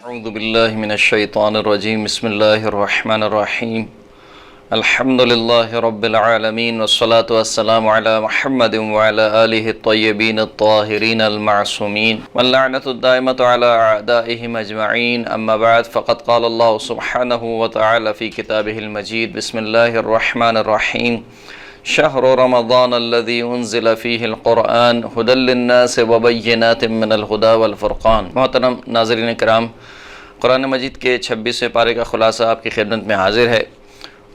اعوذ باللہ من الشیطان الرجیم بسم اللہ الرحمن الرحیم الحمد للہ رب العالمین والصلاة والسلام علی محمد وعلی آلہ الطیبین الطاہرین المعصومین واللعنۃ الدائمۃ علی اعدائہم اجمعین اما بعد فقد قال اللہ سبحانہ وتعالی فی کتابہ المجید بسم اللہ الرحمن الرحیم شہر رمضان الذي انزل فیہ القرآن ھدی للناس وبینات من الہدی والفرقان۔ محترم ناظرین کرام، قرآن مجید کے 26ویں پارے کا خلاصہ آپ کی خدمت میں حاضر ہے۔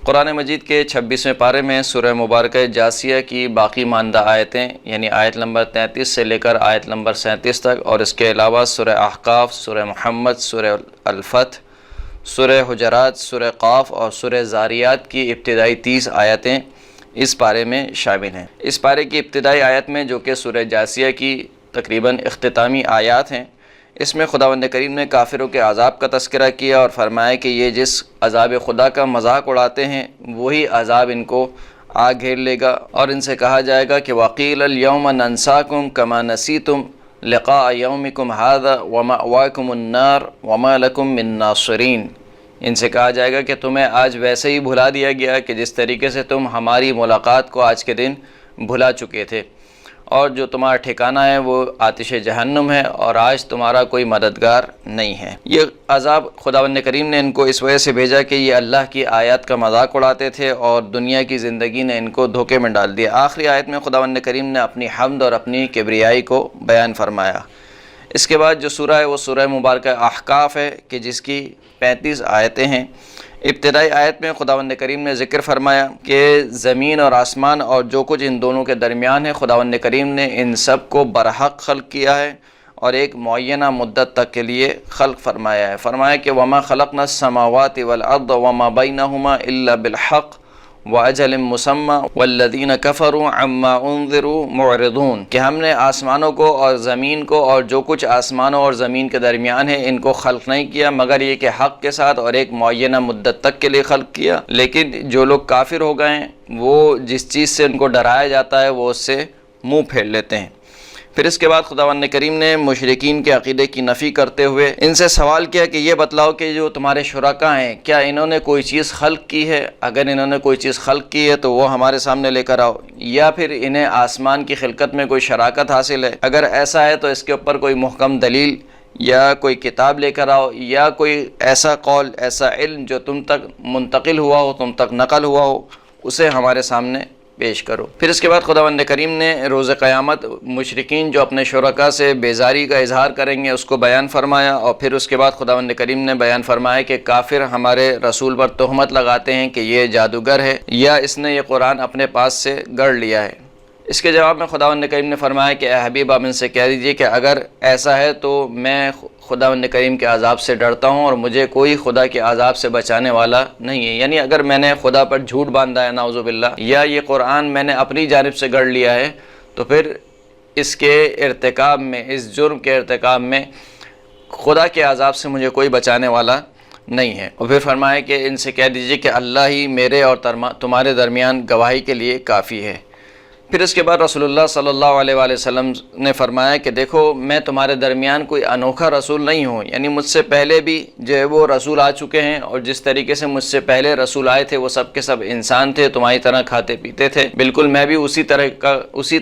قرآن مجید کے 26ویں پارے میں سورہ مبارکہ جاسیہ کی باقی ماندہ آیتیں یعنی آیت نمبر 33 سے لے کر آیت نمبر 37 تک، اور اس کے علاوہ سورہ احقاف، سورہ محمد، سورہ الفتح، سورہ حجرات، سورہ قاف اور سورہ زاریات کی ابتدائی 30 آیتیں اس پارے میں شامل ہیں۔ اس پارے کی ابتدائی آیت میں، جو کہ سورہ جاسیہ کی تقریباً اختتامی آیات ہیں، اس میں خداوند کریم نے کافروں کے عذاب کا تذکرہ کیا اور فرمایا کہ یہ جس عذاب خدا کا مذاق اڑاتے ہیں وہی عذاب ان کو آ گھیر لے گا، اور ان سے کہا جائے گا کہ وَقِيلَ الْيَوْمَ نَنْسَاكُمْ كَمَا نَسِيتُمْ لِقَاءَ يَوْمِكُمْ هَذَا وَمَأْوَاكُمُ النَّارُ وَمَا لَكُمْ مِن نَاصِرِينَ۔ ان سے کہا جائے گا کہ تمہیں آج ویسے ہی بھلا دیا گیا کہ جس طریقے سے تم ہماری ملاقات کو آج کے دن بھلا چکے تھے، اور جو تمہارا ٹھکانہ ہے وہ آتش جہنم ہے، اور آج تمہارا کوئی مددگار نہیں ہے۔ یہ عذاب خداوند کریم نے ان کو اس وجہ سے بھیجا کہ یہ اللہ کی آیات کا مذاق اڑاتے تھے اور دنیا کی زندگی نے ان کو دھوکے میں ڈال دیا۔ آخری آیت میں خداوند کریم نے اپنی حمد اور اپنی کبریائی کو بیان فرمایا۔ اس کے بعد جو سورہ ہے وہ سورہ مبارکہ احقاف ہے کہ جس کی 35 آیتیں ہیں۔ ابتدائی آیت میں خداوند کریم نے ذکر فرمایا کہ زمین اور آسمان اور جو کچھ ان دونوں کے درمیان ہے، خداوند کریم نے ان سب کو برحق خلق کیا ہے اور ایک معینہ مدت تک کے لیے خلق فرمایا ہے۔ فرمایا کہ وَمَا خَلَقْنَا السَّمَاوَاتِ وَالْأَرْضَ وَمَا بَيْنَهُمَا إِلَّا بِالْحَقِّ وَأَجَلٍ مُّسَمًّى وَالَّذِينَ كَفَرُوا عَمَّا أُنذِرُوا مُعْرِضُونَ، کہ ہم نے آسمانوں کو اور زمین کو اور جو کچھ آسمانوں اور زمین کے درمیان ہے ان کو خلق نہیں کیا مگر یہ کہ حق کے ساتھ اور ایک معینہ مدت تک کے لیے خلق کیا، لیکن جو لوگ کافر ہو گئے ہیں وہ جس چیز سے ان کو ڈرایا جاتا ہے وہ اس سے منہ پھیر لیتے ہیں۔ پھر اس کے بعد خداوند کریم نے مشرکین کے عقیدے کی نفی کرتے ہوئے ان سے سوال کیا کہ یہ بتلاؤ کہ جو تمہارے شرکاء ہیں کیا انہوں نے کوئی چیز خلق کی ہے؟ اگر انہوں نے کوئی چیز خلق کی ہے تو وہ ہمارے سامنے لے کر آؤ، یا پھر انہیں آسمان کی خلقت میں کوئی شراکت حاصل ہے؟ اگر ایسا ہے تو اس کے اوپر کوئی محکم دلیل یا کوئی کتاب لے کر آؤ، یا کوئی ایسا قول، ایسا علم جو تم تک منتقل ہوا ہو، تم تک نقل ہوا ہو، اسے ہمارے سامنے پیش کرو۔ پھر اس کے بعد خداوند کریم نے روز قیامت مشرکین جو اپنے شرکاء سے بیزاری کا اظہار کریں گے اس کو بیان فرمایا، اور پھر اس کے بعد خداوند کریم نے بیان فرمایا کہ کافر ہمارے رسول پر تہمت لگاتے ہیں کہ یہ جادوگر ہے یا اس نے یہ قرآن اپنے پاس سے گڑھ لیا ہے۔ اس کے جواب میں خداوند کریم نے فرمایا کہ اے حبیب آپ ان سے کہہ دیجئے کہ اگر ایسا ہے تو میں خداوند کریم کے عذاب سے ڈرتا ہوں اور مجھے کوئی خدا کے عذاب سے بچانے والا نہیں ہے۔ یعنی اگر میں نے خدا پر جھوٹ باندھا ہے نعوذ باللہ، یا یہ قرآن میں نے اپنی جانب سے گڑھ لیا ہے، تو پھر اس کے ارتکاب میں، اس جرم کے ارتکاب میں خدا کے عذاب سے مجھے کوئی بچانے والا نہیں ہے۔ اور پھر فرمایا کہ ان سے کہہ دیجئے کہ اللہ ہی میرے اور تمہارے درمیان گواہی کے لیے کافی ہے۔ پھر اس کے بعد رسول اللہ صلی اللہ علیہ وآلہ وسلم نے فرمایا کہ دیکھو میں تمہارے درمیان کوئی انوکھا رسول نہیں ہوں، یعنی مجھ سے پہلے بھی جو ہے وہ رسول آ چکے ہیں، اور جس طریقے سے مجھ سے پہلے رسول آئے تھے وہ سب کے سب انسان تھے، تمہاری طرح کھاتے پیتے تھے، بالکل میں بھی اسی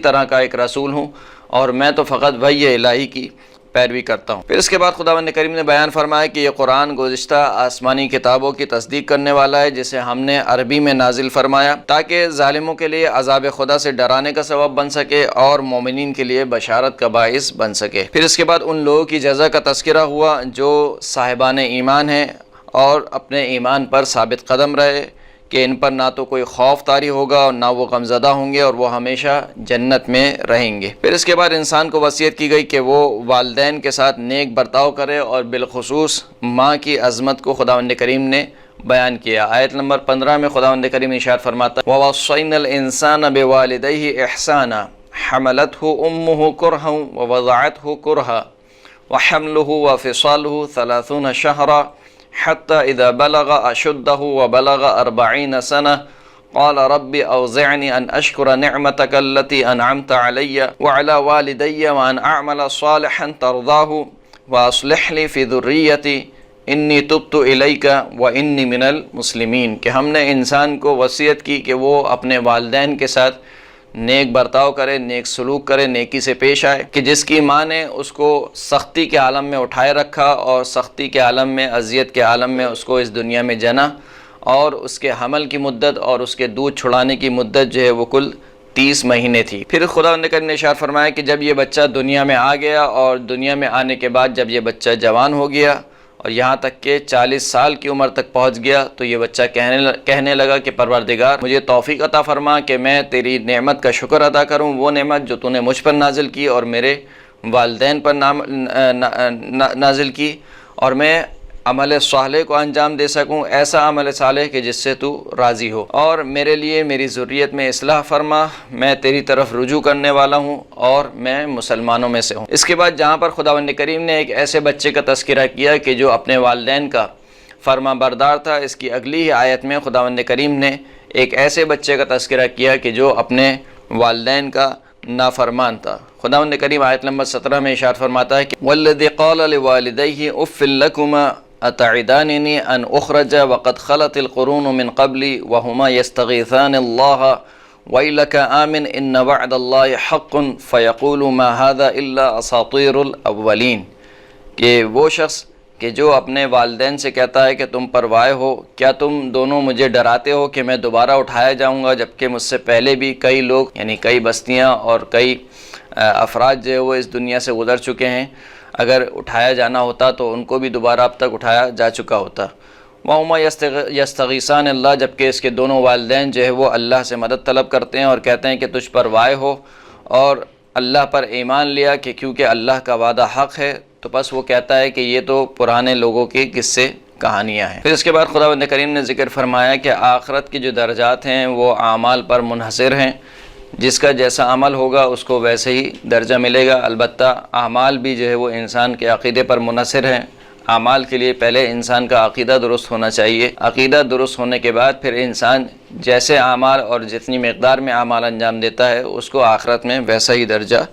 طرح کا ایک رسول ہوں، اور میں تو فقط وحی الہی کی پیروی کرتا ہوں۔ پھر اس کے بعد خداوند کریم نے بیان فرمایا کہ یہ قرآن گزشتہ آسمانی کتابوں کی تصدیق کرنے والا ہے جسے ہم نے عربی میں نازل فرمایا تاکہ ظالموں کے لیے عذاب خدا سے ڈرانے کا سبب بن سکے اور مومنین کے لیے بشارت کا باعث بن سکے۔ پھر اس کے بعد ان لوگوں کی جزا کا تذکرہ ہوا جو صاحبان ایمان ہیں اور اپنے ایمان پر ثابت قدم رہے کہ ان پر نہ تو کوئی خوف طاری ہوگا اور نہ وہ غمزدہ ہوں گے، اور وہ ہمیشہ جنت میں رہیں گے۔ پھر اس کے بعد انسان کو وصیت کی گئی کہ وہ والدین کے ساتھ نیک برتاؤ کرے، اور بالخصوص ماں کی عظمت کو خداوند کریم نے بیان کیا۔ آیت نمبر 15 میں خداوند کریم ارشاد فرماتا ہے وَوَصَّيْنَا الْإِنسَانَ بِوَالِدَيْهِ إِحْسَانًا حَمَلَتْهُ أُمُّهُ كُرْهًا وَوَضَعَتْهُ كُرْهًا وَحَمْلُهُ وَفِصَالُهُ 30 شهرا حتى إذا بلغ أشده وبلغ 40 سنة قال رب أوزعني أن أشكر نعمتك التي أنعمت علي وعلى والدي وأن أعمل صالحا ترضاه وأصلح لي في ذريتي انی تبت الیک و انی من المسلمین، کہ ہم نے انسان کو وصیت کی کہ وہ اپنے والدین کے ساتھ نیک برتاؤ کرے، نیک سلوک کرے، نیکی سے پیش آئے، کہ جس کی ماں نے اس کو سختی کے عالم میں اٹھائے رکھا اور سختی کے عالم میں، اذیت کے عالم میں اس کو اس دنیا میں جنا، اور اس کے حمل کی مدت اور اس کے دودھ چھڑانے کی مدت جو ہے وہ کل 30 مہینے تھی۔ پھر خدا نے ارشاد فرمایا کہ جب یہ بچہ دنیا میں آ گیا اور دنیا میں آنے کے بعد جب یہ بچہ جوان ہو گیا اور یہاں تک کہ 40 سال کی عمر تک پہنچ گیا، تو یہ بچہ کہنے لگا کہ پروردگار مجھے توفیق عطا فرما کہ میں تیری نعمت کا شکر ادا کروں، وہ نعمت جو تو نے مجھ پر نازل کی اور میرے والدین پر نازل کی، اور میں عمل صالح کو انجام دے سکوں، ایسا عمل صالح کہ جس سے تو راضی ہو، اور میرے لیے میری ذریت میں اصلاح فرما، میں تیری طرف رجوع کرنے والا ہوں اور میں مسلمانوں میں سے ہوں۔ اس کے بعد جہاں پر خداوند کریم نے ایک ایسے بچے کا تذکرہ کیا کہ جو اپنے والدین کا فرما بردار تھا، اس کی اگلی ہی آیت میں خداوند کریم نے ایک ایسے بچے کا تذکرہ کیا کہ جو اپنے والدین کا نافرمان تھا۔ خداوند کریم آیت نمبر 17 میں ارشاد فرماتا ہے کہ وَالَّذِي قَالَ لِوَالِدَيْهِ أُفٍّ لَكُمَا أَتَعِدَانِنِي أَنْ أُخْرَجَ وَقَدْ خَلَتِ الْقُرُونُ مِنْ قَبْلِي وَهُمَا يَسْتَغِيثَانِ اللَّهَ وَيْلَكَ آمِنْ إِنَّ وَعْدَ اللَّهِ حَقٌّ فَيَقُولُ مَا هَذَا إِلَّا أَسَاطِيرُ الْأَوَّلِينَ، کہ وہ شخص کہ جو اپنے والدین سے کہتا ہے کہ تم پروائے ہو، کیا تم دونوں مجھے ڈراتے ہو کہ میں دوبارہ اٹھایا جاؤں گا، جبکہ مجھ سے پہلے بھی کئی لوگ یعنی کئی بستیاں اور کئی افراد جو ہے وہ اس دنیا سے گزر چکے ہیں، اگر اٹھایا جانا ہوتا تو ان کو بھی دوبارہ اب تک اٹھایا جا چکا ہوتا۔ وَهُمَا يَسْتَغِيثَانِ اللَّهَ، جبکہ اس کے دونوں والدین جو ہے وہ اللہ سے مدد طلب کرتے ہیں اور کہتے ہیں کہ تجھ پر وائے ہو اور اللہ پر ایمان لیا کہ کیونکہ اللہ کا وعدہ حق ہے، تو بس وہ کہتا ہے کہ یہ تو پرانے لوگوں کی قصے کہانیاں ہیں۔ پھر اس کے بعد خداوند کریم نے ذکر فرمایا کہ آخرت کی جو درجات ہیں وہ اعمال پر منحصر ہیں، جس کا جیسا عمل ہوگا اس کو ویسے ہی درجہ ملے گا۔ البتہ اعمال بھی جو ہے وہ انسان کے عقیدے پر منحصر ہیں۔ اعمال کے لیے پہلے انسان کا عقیدہ درست ہونا چاہیے، عقیدہ درست ہونے کے بعد پھر انسان جیسے اعمال اور جتنی مقدار میں اعمال انجام دیتا ہے اس کو آخرت میں ویسا ہی درجہ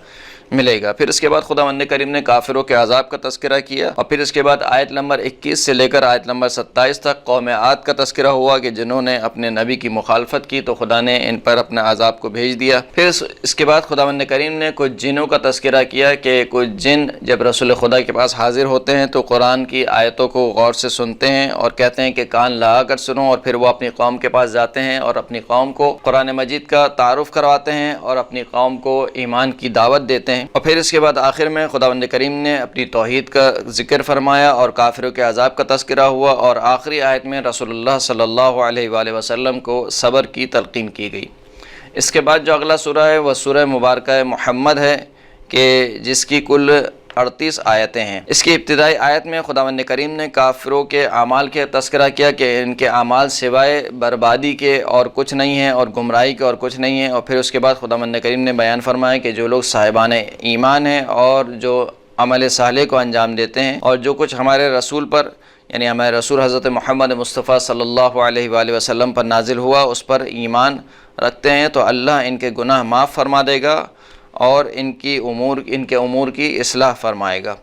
ملے گا۔ پھر اس کے بعد خداوند کریم نے کافروں کے عذاب کا تذکرہ کیا، اور پھر اس کے بعد آیت نمبر 21 سے لے کر آیت نمبر 27 تک قوم عاد کا تذکرہ ہوا کہ جنہوں نے اپنے نبی کی مخالفت کی تو خدا نے ان پر اپنا عذاب کو بھیج دیا۔ پھر اس کے بعد خداوند کریم نے کچھ جنوں کا تذکرہ کیا کہ کچھ جن جب رسول خدا کے پاس حاضر ہوتے ہیں تو قرآن کی آیتوں کو غور سے سنتے ہیں اور کہتے ہیں کہ کان لگا کر سنو، اور پھر وہ اپنی قوم کے پاس جاتے ہیں اور اپنی قوم کو قرآن مجید کا تعارف کرواتے ہیں اور اپنی قوم کو ایمان کی دعوت دیتے ہیں۔ اور پھر اس کے بعد آخر میں خداوند کریم نے اپنی توحید کا ذکر فرمایا اور کافروں کے عذاب کا تذکرہ ہوا، اور آخری آیت میں رسول اللہ صلی اللہ علیہ وآلہ وسلم کو صبر کی تلقین کی گئی۔ اس کے بعد جو اگلا سورہ ہے وہ سورہ مبارکہ محمد ہے کہ جس کی کل 38 آیتیں ہیں۔ اس کی ابتدائی آیت میں خداوند کریم نے کافروں کے اعمال کے تذکرہ کیا کہ ان کے اعمال سوائے بربادی کے اور کچھ نہیں ہیں اور گمراہی کے اور کچھ نہیں ہیں، اور پھر اس کے بعد خداوند کریم نے بیان فرمایا کہ جو لوگ صاحبان ایمان ہیں اور جو عمل صالح کو انجام دیتے ہیں اور جو کچھ ہمارے رسول پر یعنی ہمارے رسول حضرت محمد مصطفیٰ صلی اللہ علیہ وآلہ وسلم پر نازل ہوا اس پر ایمان رکھتے ہیں تو اللہ ان کے گناہ معاف فرما دے گا اور ان کے امور کی اصلاح فرمائے گا۔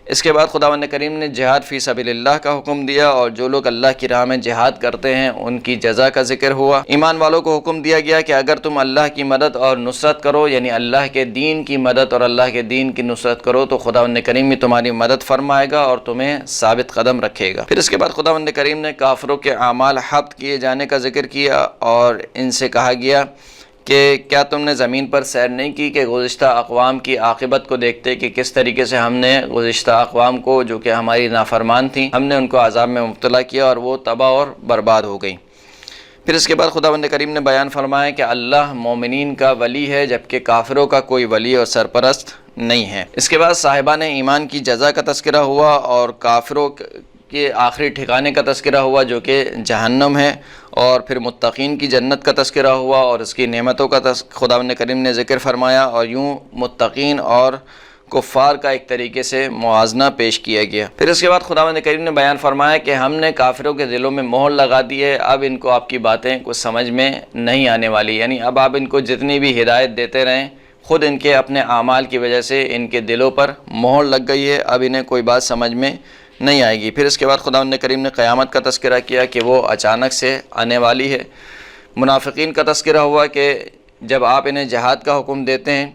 اس کے بعد خداوند کریم نے جہاد فی سبیل اللہ کا حکم دیا، اور جو لوگ اللہ کی راہ میں جہاد کرتے ہیں ان کی جزا کا ذکر ہوا۔ ایمان والوں کو حکم دیا گیا کہ اگر تم اللہ کی مدد اور نصرت کرو یعنی اللہ کے دین کی مدد اور اللہ کے دین کی نصرت کرو تو خداوند کریم بھی تمہاری مدد فرمائے گا اور تمہیں ثابت قدم رکھے گا۔ پھر اس کے بعد خداوند کریم نے کافروں کے اعمال حبط کیے جانے کا ذکر کیا اور ان سے کہا گیا کہ کیا تم نے زمین پر سیر نہیں کی کہ گزشتہ اقوام کی عاقبت کو دیکھتے کہ کس طریقے سے ہم نے گزشتہ اقوام کو جو کہ ہماری نافرمان تھیں ہم نے ان کو عذاب میں مبتلا کیا اور وہ تباہ اور برباد ہو گئیں۔ پھر اس کے بعد خداوند کریم نے بیان فرمایا کہ اللہ مومنین کا ولی ہے جبکہ کافروں کا کوئی ولی اور سرپرست نہیں ہے۔ اس کے بعد صاحبان ایمان کی جزا کا تذکرہ ہوا اور کافروں کے آخری ٹھکانے کا تذکرہ ہوا جو کہ جہنم ہے، اور پھر متقین کی جنت کا تذکرہ ہوا اور اس کی نعمتوں کا خداوند کریم نے ذکر فرمایا، اور یوں متقین اور کفار کا ایک طریقے سے موازنہ پیش کیا گیا۔ پھر اس کے بعد خداوند کریم نے بیان فرمایا کہ ہم نے کافروں کے دلوں میں مہر لگا دی ہے، اب ان کو آپ کی باتیں کچھ سمجھ میں نہیں آنے والی، یعنی اب آپ ان کو جتنی بھی ہدایت دیتے رہیں خود ان کے اپنے اعمال کی وجہ سے ان کے دلوں پر مہر لگ گئی ہے، اب انہیں کوئی بات سمجھ میں نہیں آئے گی۔ پھر اس کے بعد خداوند کریم نے قیامت کا تذکرہ کیا کہ وہ اچانک سے آنے والی ہے۔ منافقین کا تذکرہ ہوا کہ جب آپ انہیں جہاد کا حکم دیتے ہیں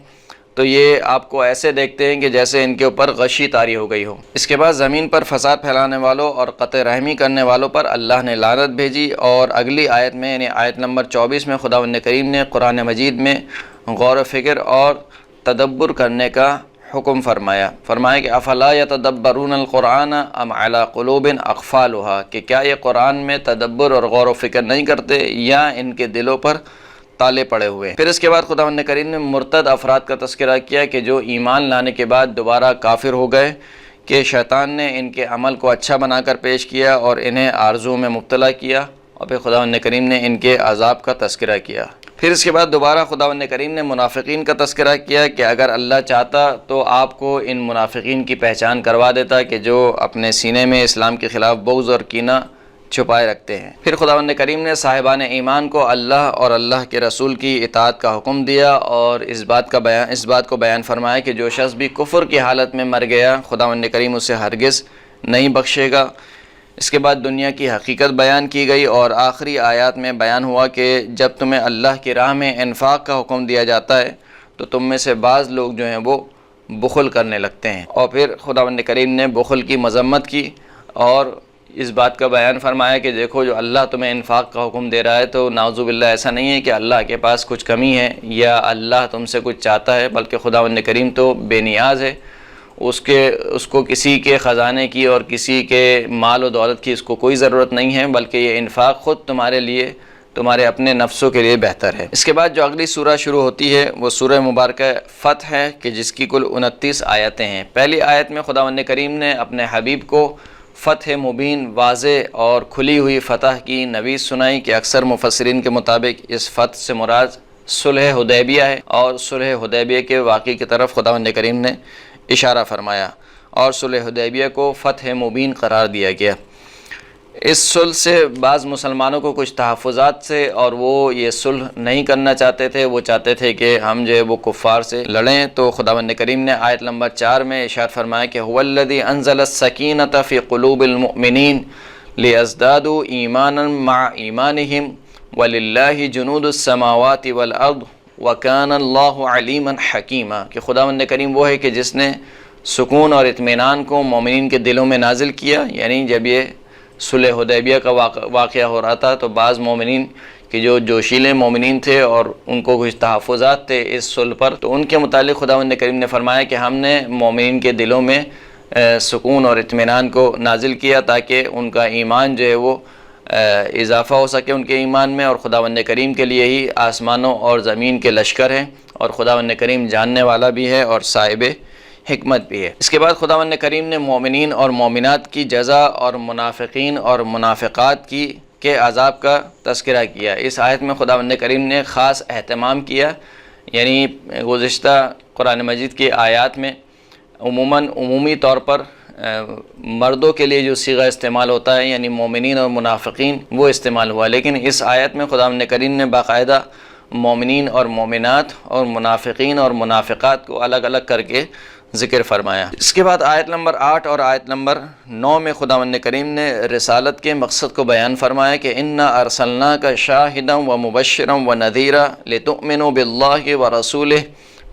تو یہ آپ کو ایسے دیکھتے ہیں کہ جیسے ان کے اوپر غشی طاری ہو گئی ہو۔ اس کے بعد زمین پر فساد پھیلانے والوں اور قطع رحمی کرنے والوں پر اللہ نے لعنت بھیجی، اور اگلی آیت میں یعنی آیت نمبر 24 میں خداوند کریم نے قرآن مجید میں غور و فکر اور تدبر کرنے کا حکم فرمایا کہ افلا یتدبرون القرآن ام علی قلوب اقفالها، کہ کیا یہ قرآن میں تدبر اور غور و فکر نہیں کرتے یا ان کے دلوں پر تالے پڑے ہوئے۔ پھر اس کے بعد خداوند کریم نے مرتد افراد کا تذکرہ کیا کہ جو ایمان لانے کے بعد دوبارہ کافر ہو گئے، کہ شیطان نے ان کے عمل کو اچھا بنا کر پیش کیا اور انہیں آرزو میں مبتلا کیا، اور پھر خداوند کریم نے ان کے عذاب کا تذکرہ کیا۔ پھر اس کے بعد دوبارہ خداوند کریم نے منافقین کا تذکرہ کیا کہ اگر اللہ چاہتا تو آپ کو ان منافقین کی پہچان کروا دیتا کہ جو اپنے سینے میں اسلام کے خلاف بغض اور کینہ چھپائے رکھتے ہیں۔ پھر خداوند کریم نے صاحبان ایمان کو اللہ اور اللہ کے رسول کی اطاعت کا حکم دیا، اور اس بات کو بیان فرمایا کہ جو شخص بھی کفر کی حالت میں مر گیا خداوند کریم اسے ہرگز نہیں بخشے گا۔ اس کے بعد دنیا کی حقیقت بیان کی گئی، اور آخری آیات میں بیان ہوا کہ جب تمہیں اللہ کی راہ میں انفاق کا حکم دیا جاتا ہے تو تم میں سے بعض لوگ جو ہیں وہ بخل کرنے لگتے ہیں، اور پھر خداوند کریم نے بخل کی مذمت کی اور اس بات کا بیان فرمایا کہ دیکھو جو اللہ تمہیں انفاق کا حکم دے رہا ہے تو نعوذ باللہ ایسا نہیں ہے کہ اللہ کے پاس کچھ کمی ہے یا اللہ تم سے کچھ چاہتا ہے، بلکہ خداوند کریم تو بے نیاز ہے، اس کو کسی کے خزانے کی اور کسی کے مال و دولت کی اس کو کوئی ضرورت نہیں ہے، بلکہ یہ انفاق خود تمہارے لیے، تمہارے اپنے نفسوں کے لیے بہتر ہے۔ اس کے بعد جو اگلی سورہ شروع ہوتی ہے وہ سورہ مبارکہ فتح ہے کہ جس کی کل 29 آیتیں ہیں۔ پہلی آیت میں خداوند کریم نے اپنے حبیب کو فتح مبین، واضح اور کھلی ہوئی فتح کی نوید سنائی کہ اکثر مفسرین کے مطابق اس فتح سے مراد صلح حدیبیہ ہے، اور صلح حدیبیہ کے واقعے کی طرف خداوند کریم نے اشارہ فرمایا، اور صلح حدیبیہ کو فتح مبین قرار دیا گیا۔ اس صلح سے بعض مسلمانوں کو کچھ تحفظات سے، اور وہ یہ صلح نہیں کرنا چاہتے تھے، وہ چاہتے تھے کہ ہم جو ہے وہ کفار سے لڑیں، تو خداوند کریم نے آیت نمبر 4 میں ارشاد فرمایا کہ هو الذی انزل السکینۃ فی قلوب المؤمنین لیزدادوا ایمانا مع ایمانہم وللہ جنود السماوات والارض وکان اللہ علیما حکیما، کہ خداوند کریم وہ ہے کہ جس نے سکون اور اطمینان کو مومنین کے دلوں میں نازل کیا۔ یعنی جب یہ صلح حدیبیہ کا واقعہ ہو رہا تھا تو بعض مومنین کہ جو جوشیلے مومنین تھے اور ان کو کچھ تحفظات تھے اس صلح پر، تو ان کے متعلق خداوند کریم نے فرمایا کہ ہم نے مومنین کے دلوں میں سکون اور اطمینان کو نازل کیا تاکہ ان کا ایمان جو ہے وہ اضافہ ہو سکے ان کے ایمان میں، اور خداوند کریم کے لیے ہی آسمانوں اور زمین کے لشکر ہیں، اور خداوند کریم جاننے والا بھی ہے اور صاحب حکمت بھی ہے۔ اس کے بعد خداوند کریم نے مومنین اور مومنات کی جزا اور منافقین اور منافقات کے عذاب کا تذکرہ کیا۔ اس آیت میں خداوند کریم نے خاص اہتمام کیا، یعنی گزشتہ قرآن مجید کی آیات میں عمومی طور پر مردوں کے لیے جو صیغہ استعمال ہوتا ہے یعنی مومنین اور منافقین وہ استعمال ہوا، لیکن اس آیت میں خداوند کریم نے باقاعدہ مومنین اور مومنات اور منافقین اور منافقات کو الگ الگ کر کے ذکر فرمایا۔ اس کے بعد آیت نمبر 8 اور آیت نمبر 9 میں خداوند کریم نے رسالت کے مقصد کو بیان فرمایا کہ انا ارسلناک شاہدا ومبشرا ونذیرا لتؤمنوا باللہ ورسولہ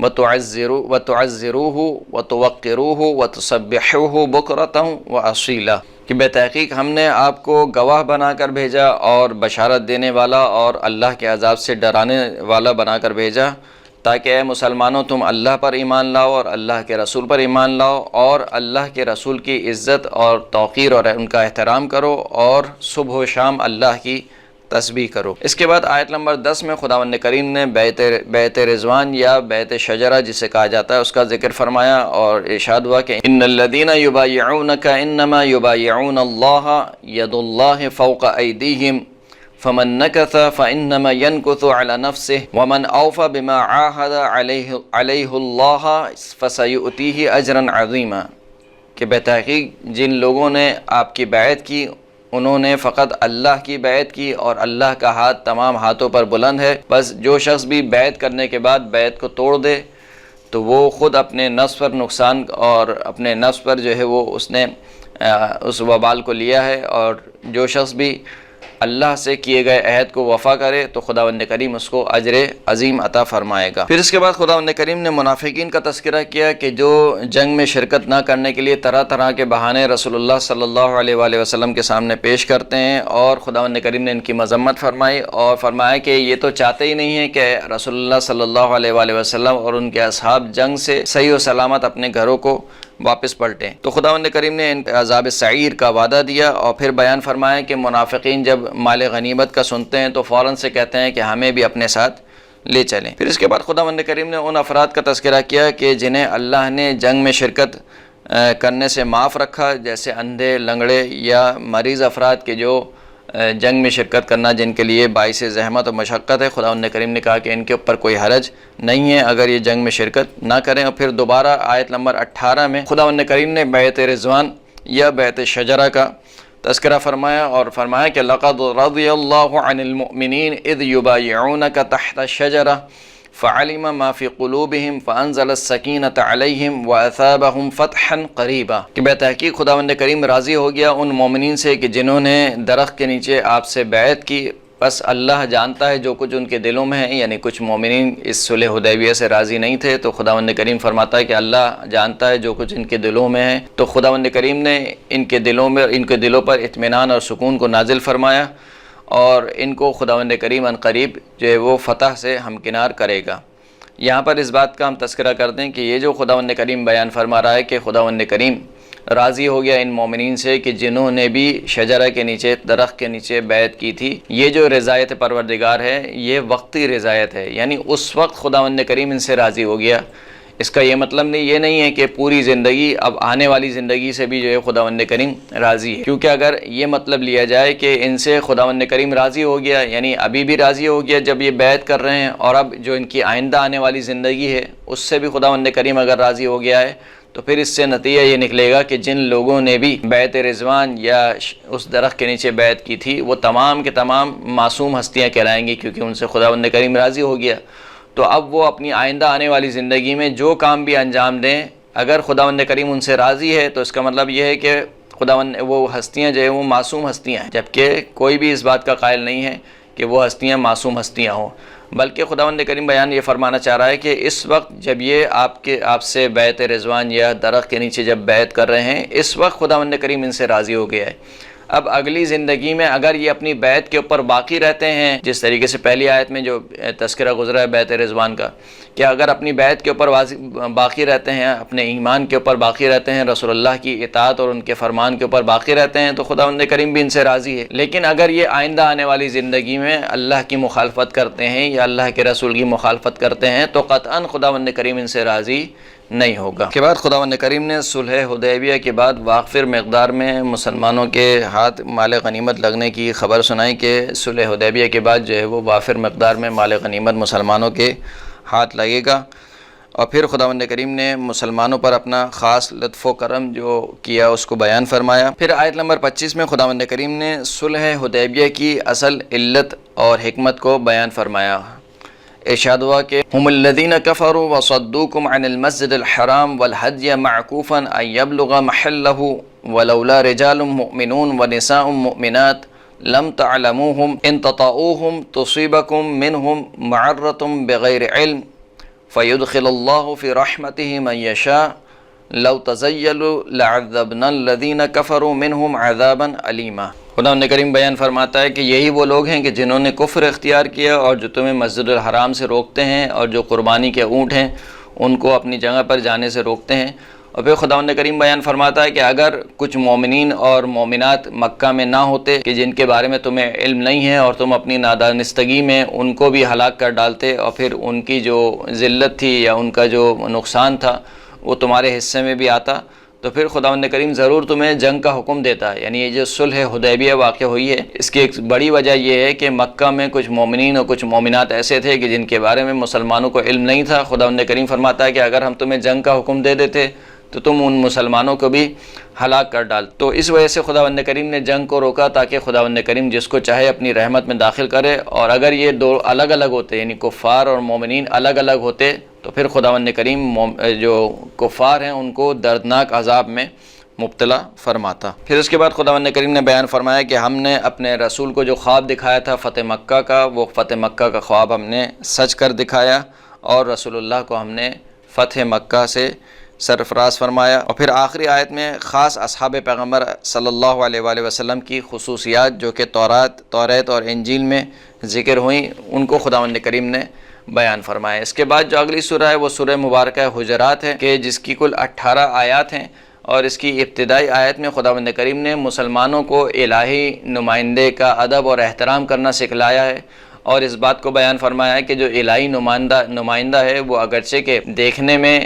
وتعزروہ وتوقروہ وتسبحوہ بکرۃ واصیلا، کہ بے تحقیق ہم نے آپ کو گواہ بنا کر بھیجا اور بشارت دینے والا اور اللہ کے عذاب سے ڈرانے والا بنا کر بھیجا، تاکہ اے مسلمانوں تم اللہ پر ایمان لاؤ اور اللہ کے رسول پر ایمان لاؤ، اور اللہ کے رسول کی عزت اور توقیر اور ان کا احترام کرو، اور صبح و شام اللہ کی تسبیح کرو۔ اس کے بعد آیت نمبر 10 میں خداوند کریم نے بیعت رضوان یا بیعت شجرہ جسے کہا جاتا ہے اس کا ذکر فرمایا، اور ارشاد ہوا کہ ان الذین یبایعونک انما یبایعون اللہ ید اللہ فوق ایدیہم فمن نکث فانما ینکث علی نفسہ ومن اوفى بما عاہد علیہ اللہ فسیؤتیہ اجرا عظیما، کہ بے تحقیق جن لوگوں نے آپ کی بیعت کی انہوں نے فقط اللہ کی بیعت کی، اور اللہ کا ہاتھ تمام ہاتھوں پر بلند ہے، بس جو شخص بھی بیعت کرنے کے بعد بیعت کو توڑ دے تو وہ خود اپنے نفس پر نقصان اور اپنے نفس پر جو ہے وہ اس نے اس وبال کو لیا ہے، اور جو شخص بھی اللہ سے کیے گئے عہد کو وفا کرے تو خداوند کریم اس کو اجر عظیم عطا فرمائے گا۔ پھر اس کے بعد خداوند کریم نے منافقین کا تذکرہ کیا کہ جو جنگ میں شرکت نہ کرنے کے لیے طرح طرح کے بہانے رسول اللہ صلی اللہ علیہ وآلہ وسلم کے سامنے پیش کرتے ہیں، اور خداوند کریم نے ان کی مذمت فرمائی اور فرمایا کہ یہ تو چاہتے ہی نہیں ہیں کہ رسول اللہ صلی اللہ علیہ وآلہ وسلم اور ان کے اصحاب جنگ سے صحیح و سلامت اپنے گھروں کو واپس پلٹیں۔ تو خداوند کریم نے ان عذاب سعیر کا وعدہ دیا، اور پھر بیان فرمایا کہ منافقین جب مال غنیمت کا سنتے ہیں تو فوراً سے کہتے ہیں کہ ہمیں بھی اپنے ساتھ لے چلیں۔ پھر اس کے بعد خداوند کریم نے ان افراد کا تذکرہ کیا کہ جنہیں اللہ نے جنگ میں شرکت کرنے سے معاف رکھا، جیسے اندھے، لنگڑے یا مریض افراد کے جو جنگ میں شرکت کرنا جن کے لیے باعث زحمت اور مشقت ہے، خداوند کریم نے کہا کہ ان کے اوپر کوئی حرج نہیں ہے اگر یہ جنگ میں شرکت نہ کریں۔ اور پھر دوبارہ آیت نمبر 18 میں خداوند کریم نے بیعت رضوان یا بیعت شجرہ کا تذکرہ فرمایا اور فرمایا کہ لقد رضی اللہ عن المؤمنین اذ یبایعونک تحت الشجرہ فعلم ما فی قلوبہم فانزل السکینۃ علیہم واثابہم فتحا قریبا، کہ بے تحقیق خداوند کریم راضی ہو گیا ان مومنین سے کہ جنہوں نے درخت کے نیچے آپ سے بیعت کی، بس اللہ جانتا ہے جو کچھ ان کے دلوں میں ہے۔ یعنی کچھ مومنین اس صلح حدیبیہ سے راضی نہیں تھے، تو خداوند کریم فرماتا ہے کہ اللہ جانتا ہے جو کچھ ان کے دلوں میں ہے، تو خداوند کریم نے ان کے دلوں پر اطمینان اور سکون کو نازل فرمایا، اور ان کو خداوند کریم ان قریب جو ہے وہ فتح سے ہمکنار کرے گا۔ یہاں پر اس بات کا ہم تذکرہ کر دیں کہ یہ جو خداوند کریم بیان فرما رہا ہے کہ خداوند کریم راضی ہو گیا ان مومنین سے کہ جنہوں نے بھی شجرہ کے نیچے، درخت کے نیچے بیعت کی تھی، یہ جو رضایت پروردگار ہے یہ وقتی رضایت ہے، یعنی اس وقت خداوند کریم ان سے راضی ہو گیا۔ اس کا یہ مطلب یہ نہیں ہے کہ پوری زندگی، اب آنے والی زندگی سے بھی جو ہے خداوند کریم راضی ہے، کیونکہ اگر یہ مطلب لیا جائے کہ ان سے خداوند کریم راضی ہو گیا، یعنی ابھی بھی راضی ہو گیا جب یہ بیعت کر رہے ہیں، اور اب جو ان کی آئندہ آنے والی زندگی ہے اس سے بھی خداوند کریم اگر راضی ہو گیا ہے، تو پھر اس سے نتیجہ یہ نکلے گا کہ جن لوگوں نے بھی بیعت رضوان یا اس درخت کے نیچے بیعت کی تھی وہ تمام کے تمام معصوم ہستیاں کہلائیں گی، کیونکہ ان سے خداوند کریم راضی ہو گیا۔ تو اب وہ اپنی آئندہ آنے والی زندگی میں جو کام بھی انجام دیں، اگر خداوند کریم ان سے راضی ہے تو اس کا مطلب یہ ہے کہ وہ ہستیاں جو ہے وہ معصوم ہستیاں ہیں، جبکہ کوئی بھی اس بات کا قائل نہیں ہے کہ وہ ہستیاں معصوم ہستیاں ہوں، بلکہ خداوند کریم بیان یہ فرمانا چاہ رہا ہے کہ اس وقت جب یہ آپ سے بیعت رضوان یا درخت کے نیچے جب بیعت کر رہے ہیں، اس وقت خداوند کریم ان سے راضی ہو گیا ہے۔ اب اگلی زندگی میں اگر یہ اپنی بیعت کے اوپر باقی رہتے ہیں، جس طریقے سے پہلی آیت میں جو تذکرہ گزرا ہے بیعت رضوان کا، کہ اگر اپنی بیعت کے اوپر باقی رہتے ہیں، اپنے ایمان کے اوپر باقی رہتے ہیں، رسول اللہ کی اطاعت اور ان کے فرمان کے اوپر باقی رہتے ہیں، تو خداوند کریم بھی ان سے راضی ہے۔ لیکن اگر یہ آئندہ آنے والی زندگی میں اللہ کی مخالفت کرتے ہیں یا اللہ کے رسول کی مخالفت کرتے ہیں تو قطعاً خداوند کریم ان سے راضی نہیں ہوگا۔ اس کے بعد خداوند کریم نے صلح حدیبیہ کے بعد وافر مقدار میں مسلمانوں کے ہاتھ مال غنیمت لگنے کی خبر سنائی کہ صلح حدیبیہ کے بعد جو ہے وہ وافر مقدار میں مال غنیمت مسلمانوں کے ہاتھ لگے گا، اور پھر خداوند کریم نے مسلمانوں پر اپنا خاص لطف و کرم جو کیا اس کو بیان فرمایا۔ پھر آیت نمبر 25 میں خداوند کریم نے صلح حدیبیہ کی اصل علت اور حکمت کو بیان فرمایا۔ ارشاد ہوا کہ ہم الذین کفروا وصدوکم عن المسجد الحرام والحدی معکوفا ان یبلغ محلہ ولولا رجال مؤمنون ونساء مؤمنات لم تعلموهم ان تطؤوهم تصیبکم منہم معرۃ بغیر علم فیدخل اللہ فی رحمتہ من یشاء لو تزیلوا لعذبنا الذین کفروا منہم عذابا علیما۔ خداوند کریم بیان فرماتا ہے کہ یہی وہ لوگ ہیں کہ جنہوں نے کفر اختیار کیا اور جو تمہیں مسجد الحرام سے روکتے ہیں، اور جو قربانی کے اونٹ ہیں ان کو اپنی جگہ پر جانے سے روکتے ہیں۔ اور پھر خداوند کریم بیان فرماتا ہے کہ اگر کچھ مومنین اور مومنات مکہ میں نہ ہوتے کہ جن کے بارے میں تمہیں علم نہیں ہے، اور تم اپنی نادانستگی میں ان کو بھی ہلاک کر ڈالتے، اور پھر ان کی جو ذلت تھی یا ان کا جو نقصان تھا وہ تمہارے حصے میں بھی آتا، تو پھر خداوند کریم ضرور تمہیں جنگ کا حکم دیتا ہے۔ یعنی یہ جو صلح حدیبیہ واقع ہوئی ہے، اس کی ایک بڑی وجہ یہ ہے کہ مکہ میں کچھ مومنین اور کچھ مومنات ایسے تھے کہ جن کے بارے میں مسلمانوں کو علم نہیں تھا۔ خداوند کریم فرماتا ہے کہ اگر ہم تمہیں جنگ کا حکم دے دیتے تو تم ان مسلمانوں کو بھی ہلاک کر ڈال۔ تو اس وجہ سے خداوند کریم نے جنگ کو روکا تاکہ خداوند کریم جس کو چاہے اپنی رحمت میں داخل کرے، اور اگر یہ دو الگ الگ ہوتے، یعنی کفار اور مومنین الگ الگ ہوتے، تو پھر خداوند کریم جو کفار ہیں ان کو دردناک عذاب میں مبتلا فرماتا۔ پھر اس کے بعد خداوند کریم نے بیان فرمایا کہ ہم نے اپنے رسول کو جو خواب دکھایا تھا فتح مکہ کا، وہ فتح مکہ کا خواب ہم نے سچ کر دکھایا، اور رسول اللہ کو ہم نے فتح مکہ سے سرفراز فرمایا۔ اور پھر آخری آیت میں خاص اصحاب پیغمبر صلی اللہ علیہ وآلہ وسلم کی خصوصیات جو کہ توریت اور انجیل میں ذکر ہوئیں، ان کو خداوند کریم نے بیان فرمایا۔ اس کے بعد جو اگلی سورہ ہے وہ سورہ مبارکہ حجرات ہے کہ جس کی کل 18 آیات ہیں، اور اس کی ابتدائی آیت میں خداوند کریم نے مسلمانوں کو الہی نمائندے کا ادب اور احترام کرنا سکھلایا ہے، اور اس بات کو بیان فرمایا ہے کہ جو الہی نمائندہ ہے وہ اگرچہ کہ دیکھنے میں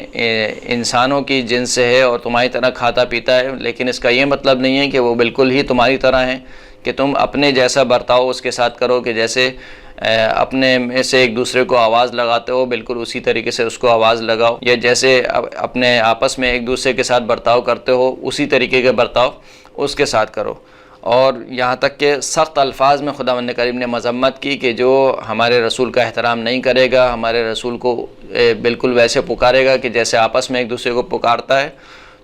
انسانوں کی جنس سے ہے اور تمہاری طرح کھاتا پیتا ہے، لیکن اس کا یہ مطلب نہیں ہے کہ وہ بالکل ہی تمہاری طرح ہیں، کہ تم اپنے جیسا برتاؤ اس کے ساتھ کرو، کہ جیسے اپنے میں سے ایک دوسرے کو آواز لگاتے ہو بالکل اسی طریقے سے اس کو آواز لگاؤ، یا جیسے اپنے آپس میں ایک دوسرے کے ساتھ برتاؤ کرتے ہو اسی طریقے کے برتاؤ اس کے ساتھ کرو۔ اور یہاں تک کہ سخت الفاظ میں خداوند کریم نے مذمت کی کہ جو ہمارے رسول کا احترام نہیں کرے گا، ہمارے رسول کو بالکل ویسے پکارے گا کہ جیسے آپس میں ایک دوسرے کو پکارتا ہے،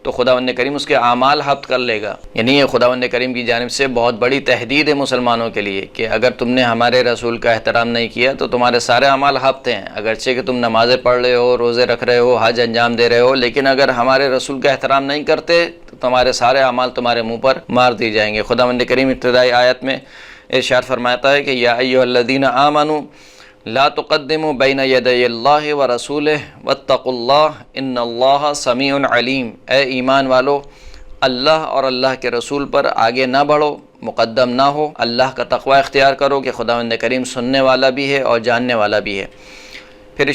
تو خداوند کریم اس کے اعمال حبط کر لے گا۔ یعنی یہ خداوند کریم کی جانب سے بہت بڑی تہدید ہے مسلمانوں کے لیے کہ اگر تم نے ہمارے رسول کا احترام نہیں کیا تو تمہارے سارے اعمال حبط ہیں، اگرچہ کہ تم نمازیں پڑھ رہے ہو، روزے رکھ رہے ہو، حج انجام دے رہے ہو، لیکن اگر ہمارے رسول کا احترام نہیں کرتے تو تمہارے سارے اعمال تمہارے منہ پر مار دی جائیں گے۔ خداوند کریم ابتدائی آیت میں ارشاد فرماتا ہے کہ یا ایھا الذین آمنوا لا تقدموا بین یدی اللہ ورسولہ واتقوا اللہ ان اللہ سمیع علیم۔ اے ایمان والو، اللہ اور اللہ کے رسول پر آگے نہ بڑھو، مقدم نہ ہو، اللہ کا تقوی اختیار کرو کہ خداوند کریم سننے والا بھی ہے اور جاننے والا بھی ہے۔ پھر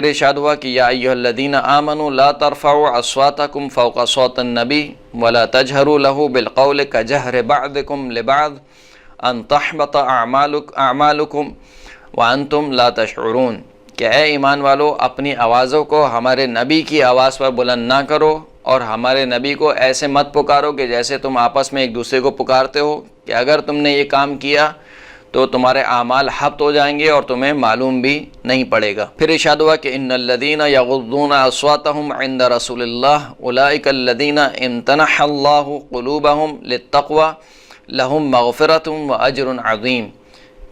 ارشاد ہوا کہ یا ایھا الذین آمنوا لا ترفعوا اصواتکم فوق صوت النبی ولا تجہروا لہ بالقول کجہر بعضکم لبعض ان تحبط اعمالکم وانتم لا تشعرون، کہ اے ایمان والو اپنی آوازوں کو ہمارے نبی کی آواز پر بلند نہ کرو، اور ہمارے نبی کو ایسے مت پکارو کہ جیسے تم آپس میں ایک دوسرے کو پکارتے ہو، کہ اگر تم نے یہ کام کیا تو تمہارے اعمال حبط ہو جائیں گے اور تمہیں معلوم بھی نہیں پڑے گا۔ پھر ارشاد ہوا کہ ان الذین یغضون اصواتهم عند رسول اللہ اولئک الذین امتنح اللہ قلوبهم للتقوی لهم مغفرۃ واجر عظیم،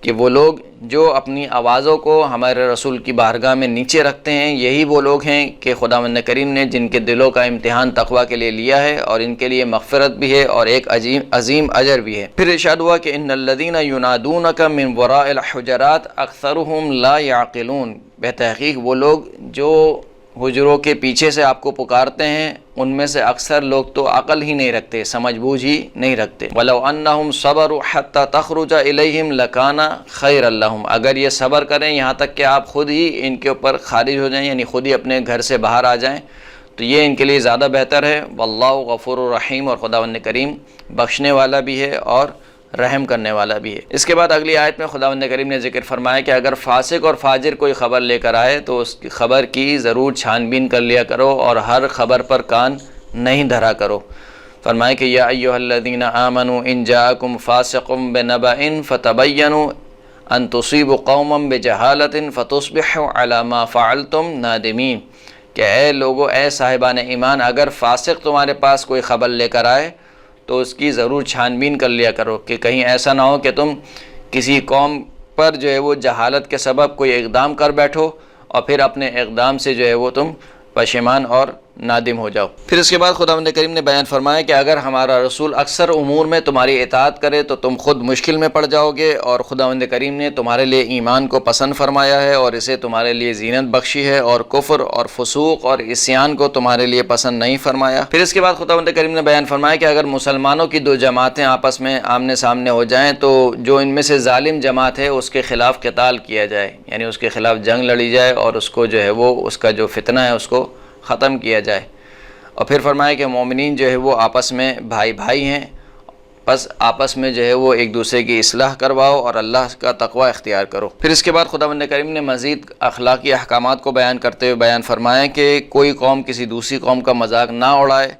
کہ وہ لوگ جو اپنی آوازوں کو ہمارے رسول کی بارگاہ میں نیچے رکھتے ہیں، یہی وہ لوگ ہیں کہ خداوند کریم نے جن کے دلوں کا امتحان تقوی کے لیے لیا ہے، اور ان کے لیے مغفرت بھی ہے اور ایک عظیم اجر بھی ہے۔ پھر ارشاد ہوا کہ ان الذین ینادونک من وراء الحجرات اکثرهم لا یعقلون، بتحقیق وہ لوگ جو حجروں کے پیچھے سے آپ کو پکارتے ہیں ان میں سے اکثر لوگ تو عقل ہی نہیں رکھتے، سمجھ بوجھ ہی نہیں رکھتے۔ وَلَوْ أَنَّهُمْ صَبَرُوا حَتَّى تَخْرُجَ إِلَيْهِمْ لَكَانَ خَيْرًا لَهُمْ، اگر یہ صبر کریں یہاں تک کہ آپ خود ہی ان کے اوپر خارج ہو جائیں، یعنی خود ہی اپنے گھر سے باہر آ جائیں، تو یہ ان کے لیے زیادہ بہتر ہے۔ واللہ غفور الرحیم، اور خداوند کریم بخشنے والا بھی ہے اور رحم کرنے والا بھی ہے۔ اس کے بعد اگلی آیت میں خداوند کریم نے ذکر فرمایا کہ اگر فاسق اور فاجر کوئی خبر لے کر آئے تو اس کی خبر کی ضرور چھان بین کر لیا کرو، اور ہر خبر پر کان نہیں دھرا کرو۔ فرمایا کہ یا ایھا الذین آمنوا ان جاءکم فاسق بنبأ فتبینوا ان تصیبوا قوما بجہالۃ فتصبحوا علی ما فعلتم نادمین، کہ اے لوگو، اے صاحبان ایمان، اگر فاسق تمہارے پاس کوئی خبر لے کر آئے تو اس کی ضرور چھان بین کر لیا کرو، کہ کہیں ایسا نہ ہو کہ تم کسی قوم پر جو ہے وہ جہالت کے سبب کوئی اقدام کر بیٹھو اور پھر اپنے اقدام سے جو ہے وہ تم پشیمان اور نادم ہو جاؤ۔ پھر اس کے بعد خداوند کریم نے بیان فرمایا کہ اگر ہمارا رسول اکثر امور میں تمہاری اطاعت کرے تو تم خود مشکل میں پڑ جاؤ گے، اور خداوند کریم نے تمہارے لیے ایمان کو پسند فرمایا ہے اور اسے تمہارے لیے زینت بخشی ہے، اور کفر اور فسوق اور عصیان کو تمہارے لیے پسند نہیں فرمایا۔ پھر اس کے بعد خداوند کریم نے بیان فرمایا کہ اگر مسلمانوں کی دو جماعتیں آپس میں آمنے سامنے ہو جائیں تو جو ان میں سے ظالم جماعت ہے اس کے خلاف قتال کیا جائے، یعنی اس کے خلاف جنگ لڑی جائے اور اس کو جو ہے وہ اس کا جو فتنہ ہے اس کو ختم کیا جائے۔ اور پھر فرمایا کہ مومنین جو ہے وہ آپس میں بھائی بھائی ہیں، بس آپس میں جو ہے وہ ایک دوسرے کی اصلاح کرواؤ اور اللہ کا تقوی اختیار کرو۔ پھر اس کے بعد خداوند کریم نے مزید اخلاقی احکامات کو بیان کرتے ہوئے بیان فرمایا کہ کوئی قوم کسی دوسری قوم کا مذاق نہ اڑائے،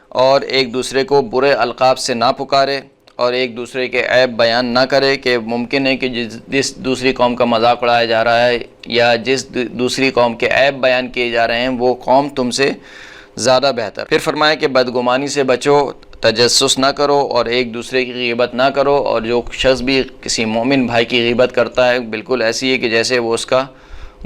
اور ایک دوسرے کو برے القاب سے نہ پکارے، اور ایک دوسرے کے عیب بیان نہ کرے، کہ ممکن ہے کہ جس دوسری قوم کا مذاق اڑایا جا رہا ہے یا جس دوسری قوم کے عیب بیان کیے جا رہے ہیں وہ قوم تم سے زیادہ بہتر۔ پھر فرمایا کہ بدگمانی سے بچو، تجسس نہ کرو اور ایک دوسرے کی غیبت نہ کرو، اور جو شخص بھی کسی مومن بھائی کی غیبت کرتا ہے بالکل ایسی ہے کہ جیسے وہ اس کا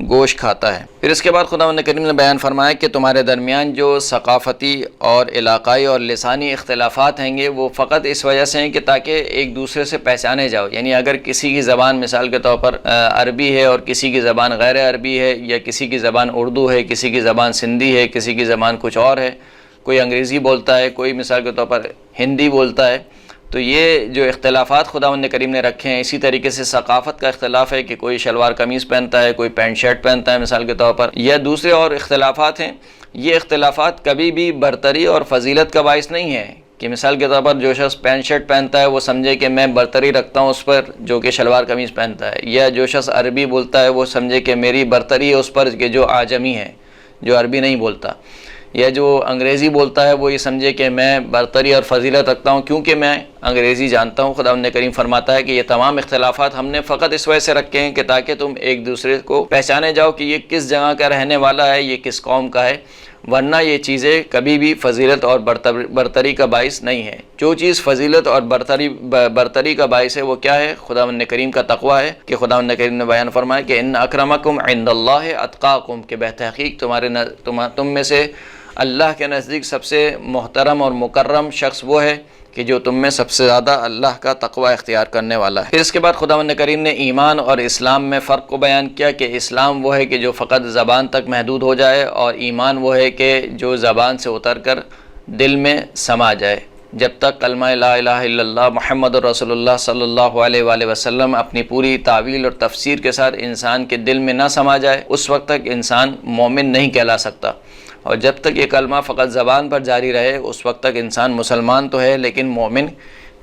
گوشت کھاتا ہے۔ پھر اس کے بعد خداوند کریم نے بیان فرمایا کہ تمہارے درمیان جو ثقافتی اور علاقائی اور لسانی اختلافات ہیں گے وہ فقط اس وجہ سے ہیں کہ تاکہ ایک دوسرے سے پہچانے جاؤ، یعنی اگر کسی کی زبان مثال کے طور پر عربی ہے اور کسی کی زبان غیر عربی ہے، یا کسی کی زبان اردو ہے، کسی کی زبان سندھی ہے، کسی کی زبان کچھ اور ہے، کوئی انگریزی بولتا ہے، کوئی مثال کے طور پر ہندی بولتا ہے، تو یہ جو اختلافات خداوند کریم نے رکھے ہیں، اسی طریقے سے ثقافت کا اختلاف ہے کہ کوئی شلوار قمیص پہنتا ہے، کوئی پینٹ شرٹ پہنتا ہے مثال کے طور پر، یا دوسرے اور اختلافات ہیں، یہ اختلافات کبھی بھی برتری اور فضیلت کا باعث نہیں ہے کہ مثال کے طور پر جو شخص پینٹ شرٹ پہنتا ہے وہ سمجھے کہ میں برتری رکھتا ہوں اس پر جو کہ شلوار قمیص پہنتا ہے، یا جو شخص عربی بولتا ہے وہ سمجھے کہ میری برتری ہے اس پر کہ جو اعجمی ہے، جو عربی نہیں بولتا، یا جو انگریزی بولتا ہے وہ یہ سمجھے کہ میں برتری اور فضیلت رکھتا ہوں کیونکہ میں انگریزی جانتا ہوں۔ خداوند کریم فرماتا ہے کہ یہ تمام اختلافات ہم نے فقط اس وجہ سے رکھے ہیں کہ تاکہ تم ایک دوسرے کو پہچانے جاؤ کہ یہ کس جگہ کا رہنے والا ہے، یہ کس قوم کا ہے، ورنہ یہ چیزیں کبھی بھی فضیلت اور برتری کا باعث نہیں ہے۔ جو چیز فضیلت اور برتری کا باعث ہے وہ کیا ہے؟ خداوند کریم کا تقوی ہے، کہ خداوند کریم نے بیان فرمایا کہ ان اکرمکم عند اللہ اتقاکم، کہ بتحقیق تم میں سے اللہ کے نزدیک سب سے محترم اور مکرم شخص وہ ہے کہ جو تم میں سب سے زیادہ اللہ کا تقوی اختیار کرنے والا ہے۔ پھر اس کے بعد خداوند کریم نے ایمان اور اسلام میں فرق کو بیان کیا کہ اسلام وہ ہے کہ جو فقط زبان تک محدود ہو جائے، اور ایمان وہ ہے کہ جو زبان سے اتر کر دل میں سما جائے۔ جب تک کلمہ لا الہ الا اللہ محمد رسول اللہ صلی اللہ علیہ وآلہ وسلم اپنی پوری تعویل اور تفسیر کے ساتھ انسان کے دل میں نہ سما جائے، اس وقت تک انسان مومن نہیں کہلا سکتا، اور جب تک یہ کلمہ فقط زبان پر جاری رہے اس وقت تک انسان مسلمان تو ہے لیکن مومن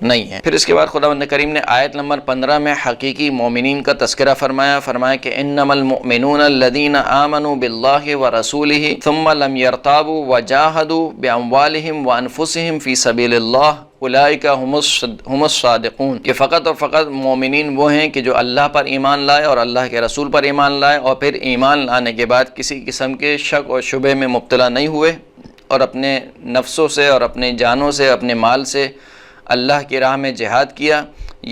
نہیں ہے۔ پھر اس کے بعد خداوند کریم نے آیت نمبر 15 میں حقیقی مومنین کا تذکرہ فرمایا کہ انما المؤمنون الذین آمنوا باللہ ورسولہ ثم لم يرتابوا وجاہدوا باموالہم وانفسہم فی سبیل اللہ اولئک هم الصادقون، کہ فقط اور فقط مومنین وہ ہیں کہ جو اللہ پر ایمان لائے اور اللہ کے رسول پر ایمان لائے، اور پھر ایمان لانے کے بعد کسی قسم کے شک اور شبہ میں مبتلا نہیں ہوئے، اور اپنے نفسوں سے اور اپنے جانوں سے اپنے مال سے اللہ کی راہ میں جہاد کیا،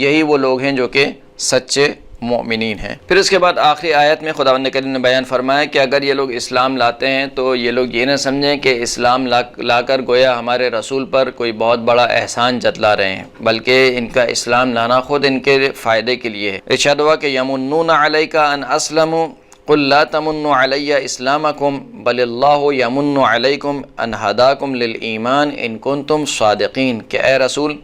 یہی وہ لوگ ہیں جو کہ سچے مومنین ہیں۔ پھر اس کے بعد آخری آیت میں خداوند کریم نے بیان فرمایا کہ اگر یہ لوگ اسلام لاتے ہیں تو یہ لوگ یہ نہ سمجھیں کہ اسلام لا کر گویا ہمارے رسول پر کوئی بہت بڑا احسان جتلا رہے ہیں، بلکہ ان کا اسلام لانا خود ان کے فائدے کے لیے ہے۔ ارشاد ہوا کہ یمنون علیک ان اسلموا قل لا تمنوا علی اسلامکم بل اللہ یمن علیکم ان ہداکم للایمان ان کنتم صادقین، کہ اے رسول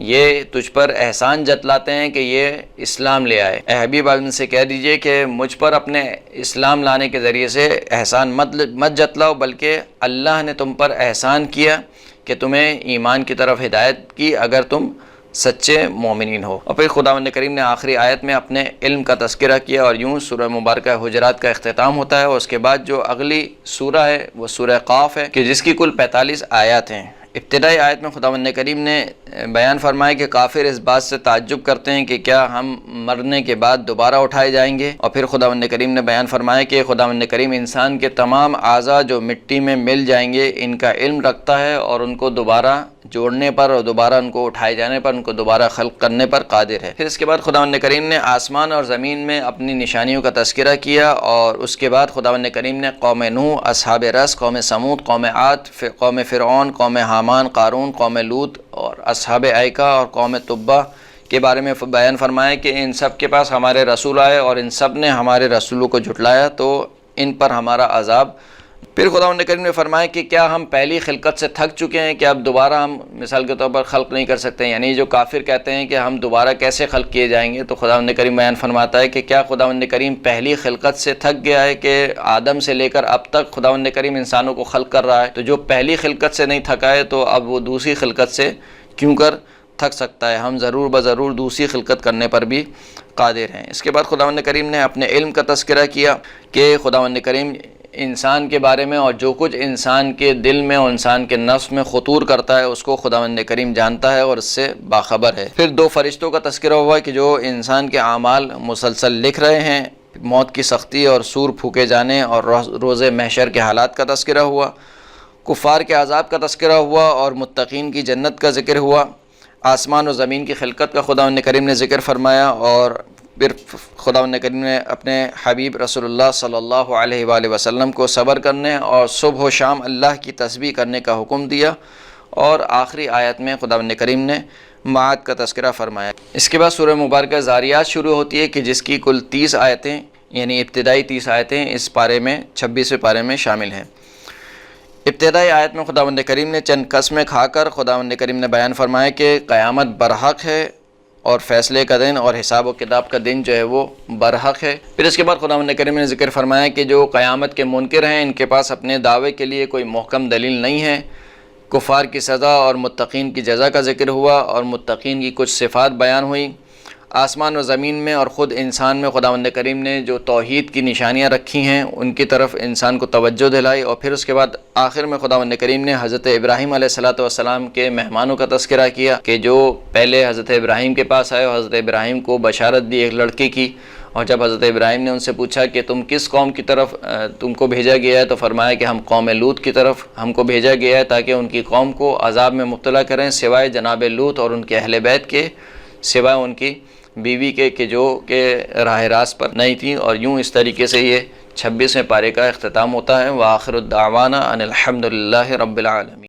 یہ تجھ پر احسان جتلاتے ہیں کہ یہ اسلام لے آئے۔ اے حبیب ان سے کہہ دیجئے کہ مجھ پر اپنے اسلام لانے کے ذریعے سے احسان مت جتلاؤ، بلکہ اللہ نے تم پر احسان کیا کہ تمہیں ایمان کی طرف ہدایت کی اگر تم سچے مومنین ہو۔ اور پھر خداوند کریم نے آخری آیت میں اپنے علم کا تذکرہ کیا، اور یوں سورہ مبارکہ حجرات کا اختتام ہوتا ہے، اور اس کے بعد جو اگلی سورہ ہے وہ سورہ قاف ہے کہ جس کی کل 45 آیات ہیں۔ ابتدائی آیت میں خداوند کریم نے بیان فرمایا کہ کافر اس بات سے تعجب کرتے ہیں کہ کیا ہم مرنے کے بعد دوبارہ اٹھائے جائیں گے، اور پھر خداوند کریم نے بیان فرمایا کہ خداوند کریم انسان کے تمام اعضاء جو مٹی میں مل جائیں گے ان کا علم رکھتا ہے، اور ان کو دوبارہ جوڑنے پر اور دوبارہ ان کو اٹھائے جانے پر، ان کو دوبارہ خلق کرنے پر قادر ہے۔ پھر اس کے بعد خداوند کریم نے آسمان اور زمین میں اپنی نشانیوں کا تذکرہ کیا، اور اس کے بعد خداوند کریم نے قوم نوح، اصحاب رس، قوم سمود، قوم عاد، قوم فرعون، قوم حامان، قارون، قوم لوط اور اصحاب ایکا اور قوم تبع کے بارے میں بیان فرمایا کہ ان سب کے پاس ہمارے رسول آئے اور ان سب نے ہمارے رسولوں کو جھٹلایا تو ان پر ہمارا عذاب۔ پھر خداوند کریم نے فرمایا کہ کیا ہم پہلی خلقت سے تھک چکے ہیں کہ اب دوبارہ ہم مثال کے طور پر خلق نہیں کر سکتے، یعنی جو کافر کہتے ہیں کہ ہم دوبارہ کیسے خلق کیے جائیں گے، تو خداوند کریم بیان فرماتا ہے کہ کیا خداوند کریم پہلی خلقت سے تھک گیا ہے کہ آدم سے لے کر اب تک خداوند کریم انسانوں کو خلق کر رہا ہے، تو جو پہلی خلقت سے نہیں تھکا ہے تو اب وہ دوسری خلقت سے کیوں کر تھک سکتا ہے؟ ہم ضرور بضرور دوسری خلقت کرنے پر بھی قادر ہیں۔ اس کے بعد خداوند کریم نے اپنے علم کا تذکرہ کیا کہ خداوند کریم انسان کے بارے میں اور جو کچھ انسان کے دل میں اور انسان کے نفس میں خطور کرتا ہے اس کو خداوند کریم جانتا ہے اور اس سے باخبر ہے۔ پھر دو فرشتوں کا تذکرہ ہوا کہ جو انسان کے اعمال مسلسل لکھ رہے ہیں، موت کی سختی اور سور پھونکے جانے اور روز محشر کے حالات کا تذکرہ ہوا، کفار کے عذاب کا تذکرہ ہوا اور متقین کی جنت کا ذکر ہوا۔ آسمان و زمین کی خلقت کا خداوند کریم نے ذکر فرمایا، اور پھر خداوند کریم نے اپنے حبیب رسول اللہ صلی اللہ علیہ وآلہ وسلم کو صبر کرنے اور صبح و شام اللہ کی تسبیح کرنے کا حکم دیا، اور آخری آیت میں خداوند کریم نے معاد کا تذکرہ فرمایا۔ اس کے بعد سورہ مبارکہ ذاریات شروع ہوتی ہے کہ جس کی کل 30 آیتیں، یعنی ابتدائی 30 آیتیں اس پارے میں 26ویں پارے میں شامل ہیں۔ ابتدائی آیت میں خداوند کریم نے چند قسمیں کھا کر خداوند کریم نے بیان فرمایا کہ قیامت برحق ہے، اور فیصلے کا دن اور حساب و کتاب کا دن جو ہے وہ برحق ہے۔ پھر اس کے بعد خداوند کریم نے ذکر فرمایا کہ جو قیامت کے منکر ہیں ان کے پاس اپنے دعوے کے لیے کوئی محکم دلیل نہیں ہے۔ کفار کی سزا اور متقین کی جزا کا ذکر ہوا، اور متقین کی کچھ صفات بیان ہوئیں۔ آسمان و زمین میں اور خود انسان میں خداوند کریم نے جو توحید کی نشانیاں رکھی ہیں ان کی طرف انسان کو توجہ دلائی، اور پھر اس کے بعد آخر میں خداوند کریم نے حضرت ابراہیم علیہ السلام کے مہمانوں کا تذکرہ کیا کہ جو پہلے حضرت ابراہیم کے پاس آئے اور حضرت ابراہیم کو بشارت دی ایک لڑکے کی، اور جب حضرت ابراہیم نے ان سے پوچھا کہ تم کس قوم کی طرف تم کو بھیجا گیا ہے، تو فرمایا کہ ہم قوم لوط کی طرف ہم کو بھیجا گیا ہے تاکہ ان کی قوم کو عذاب میں مبتلا کریں، سوائے جناب لوط اور ان کے اہل بیت کے، سوائے ان کی بیوی کے کہ جو کہ راہ راست پر نہیں تھیں۔ اور یوں اس طریقے سے یہ 26ویں پارے کا اختتام ہوتا ہے۔ وآخر الدعوانا ان الحمد للہ رب العالمین۔